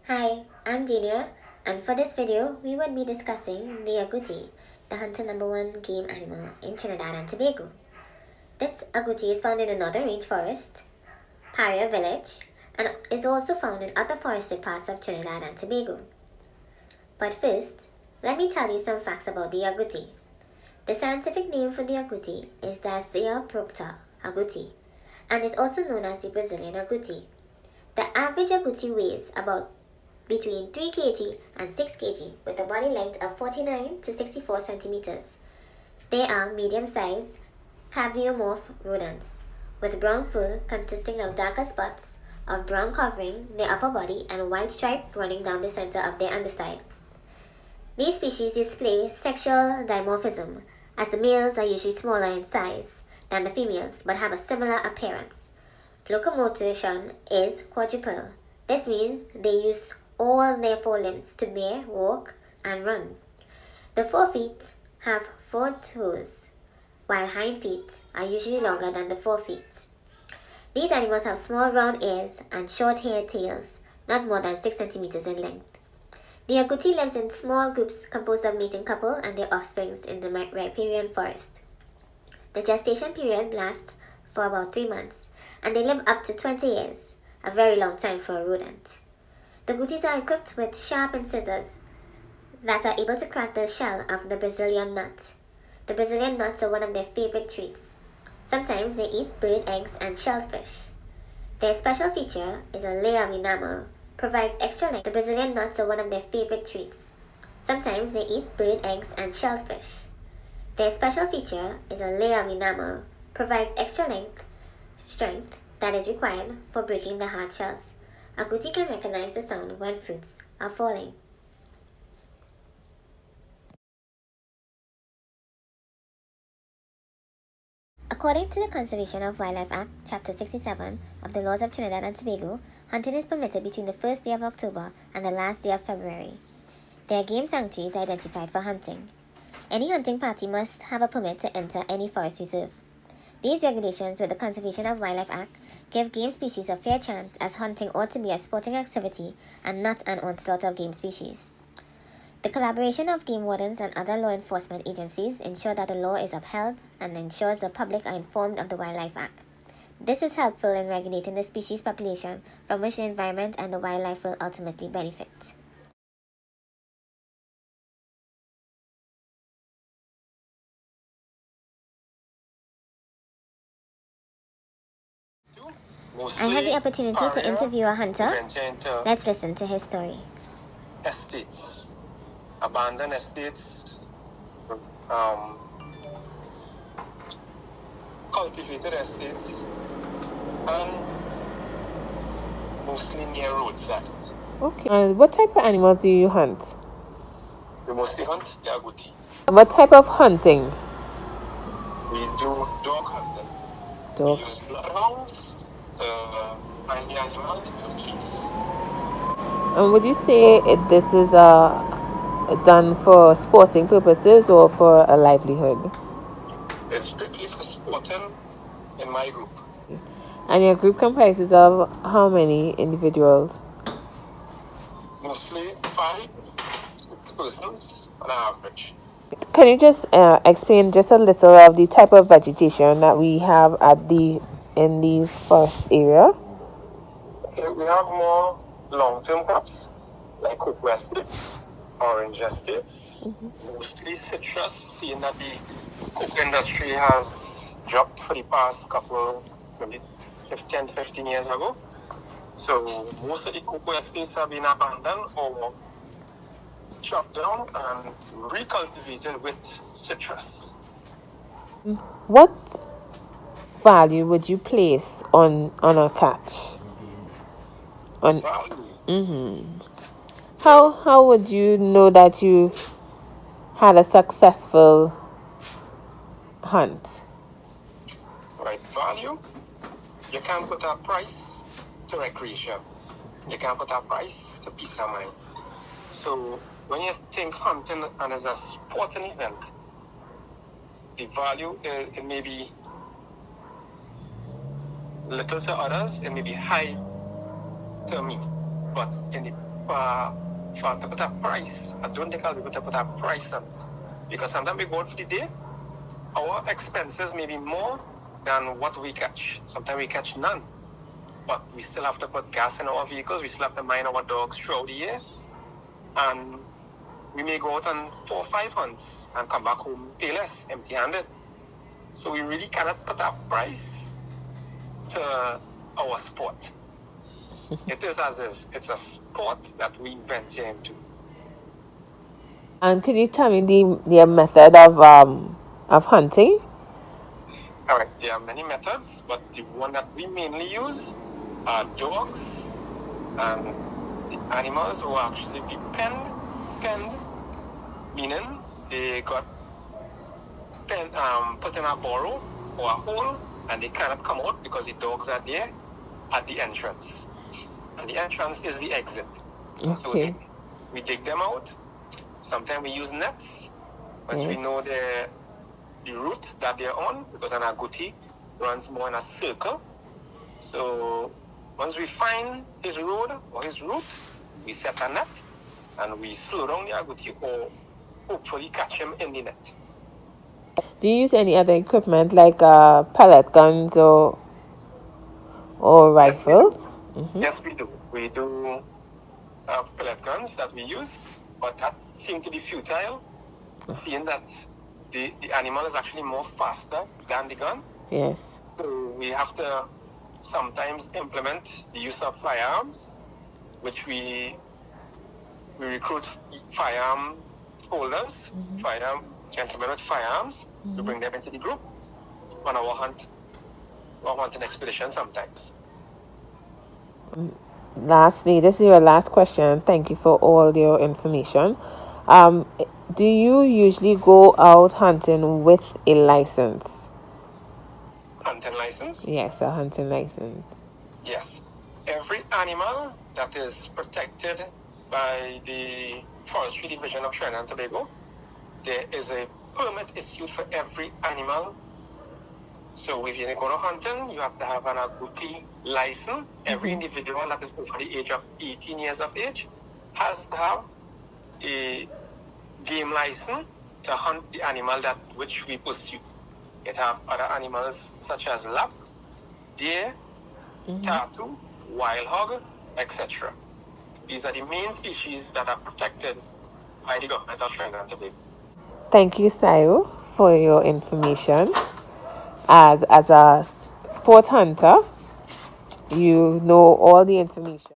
Hi, I'm Delia, and for this video, we would be discussing the agouti, the hunter number one game animal in Trinidad and Tobago. This agouti is found in the northern rainforest, Paria village, and is also found in other forested parts of Trinidad and Tobago. But first, let me tell you some facts about the agouti. The scientific name for the agouti is Dacia procta agouti, and is also known as the Brazilian agouti. The average agouti weighs about between 3 kg and 6 kg with a body length of 49 to 64 centimeters. They are medium-sized, cabiomorph rodents with brown fur consisting of darker spots of brown covering their upper body and white stripe running down the center of their underside. These species display sexual dimorphism, as the males are usually smaller in size than the females but have a similar appearance. Locomotion is quadrupedal. This means they use all their forelimbs to bear, walk, and run. The forefeet have 4 toes, while hind feet are usually longer than the forefeet. These animals have small round ears and short-haired tails, not more than 6 centimeters in length. The agouti lives in small groups composed of mating couple and their offsprings in the riparian forest. The gestation period lasts for about 3 months, and they live up to 20 years, a very long time for a rodent. The agoutis are equipped with sharpened scissors that are able to crack the shell of the Brazilian nut. The Brazilian nuts are one of their favorite treats. Sometimes they eat bird eggs and shellfish. Their special feature is a layer of enamel, provides extra length. The Brazilian nuts are one of their favorite treats. Sometimes they eat bird eggs and shellfish. Their special feature is a layer of enamel, provides extra strength that is required for breaking the hard shells. Agouti can recognize the sound when fruits are falling. According to the Conservation of Wildlife Act, Chapter 67 of the Laws of Trinidad and Tobago, hunting is permitted between the first day of October and the last day of February. There are game sanctuaries identified for hunting. Any hunting party must have a permit to enter any forest reserve. These regulations with the Conservation of Wildlife Act give game species a fair chance, as hunting ought to be a sporting activity and not an onslaught of game species. The collaboration of game wardens and other law enforcement agencies ensure that the law is upheld and ensures the public are informed of the Wildlife Act. This is helpful in regulating the species population from which the environment and the wildlife will ultimately benefit. I had the opportunity to interview a hunter. Let's listen to his story. Estates, abandoned estates, cultivated estates, and mostly near roadsides. Okay. And what type of animals do you hunt? We mostly hunt the agouti. What type of hunting? We do dog hunting. Dog. We use bloodhounds to find the animals and keys. And would you say this is done for sporting purposes or for a livelihood? It's strictly for sporting in my group. And your group comprises of how many individuals? Mostly 5 persons on average. Can you just explain just a little of the type of vegetation that we have in these forest area? We have more long-term crops like cocoa estates, orange estates, mostly citrus, seeing that the cocoa industry has dropped for the past couple, maybe 15 years ago. So most of the cocoa estates have been abandoned or chopped down and recultivated with citrus. What value would you place on a catch? Value? How would you know that you had a successful hunt? Right, value? You can't put a price to recreation. You can't put a price to peace of mind. So when you think hunting and as a sporting event, the value it may be little to others, it may be high to me. But in the to put a price. I don't think I'll be able to put a price on it. Because sometimes we go out for the day, our expenses may be more than what we catch. Sometimes we catch none. But we still have to put gas in our vehicles. We still have to mind our dogs throughout the year. And we may go out on 4 or 5 hunts and come back home payless, empty-handed. So we really cannot put a price to our sport. It is as if it's a sport that we venture into. And could you tell me the method of hunting? Correct. There are many methods, but the one that we mainly use are dogs and the animals who actually be penned, meaning they got put in a burrow or a hole and they cannot come out because the dogs are there at the entrance. And the entrance is the exit. Okay. So we dig them out. Sometimes we use nets once we know the route that they're on, because an agouti runs more in a circle. So once we find his road or his route, we set a net and we slow down the agouti or hopefully catch him in the net. Do you use any other equipment like pellet guns or rifles? Yes, we do. We do have pellet guns that we use, but that seems to be futile, seeing that the animal is actually more faster than the gun. Yes. So we have to sometimes implement the use of firearms, which we recruit firearm holders, firearm gentlemen with firearms, to bring them into the group on our hunting expedition sometimes. Lastly, this is your last question. Thank you for all your information. Do you usually go out hunting with a license? Hunting license? Yes, a hunting license. Yes. Every animal that is protected by the Forestry Division of Trinidad and Tobago, there is a permit issued for every animal. So if you're going to hunting, you have to have an agouti license. Every individual that is over the age of 18 years of age has to have a game license to hunt the animal that which we pursue. It have other animals such as lap, deer, tattoo, wild hog, etc. These are the main species that are protected by the government of Trinidad and Tobago. Thank you, Sayo, for your information. As a sport hunter, you know all the information.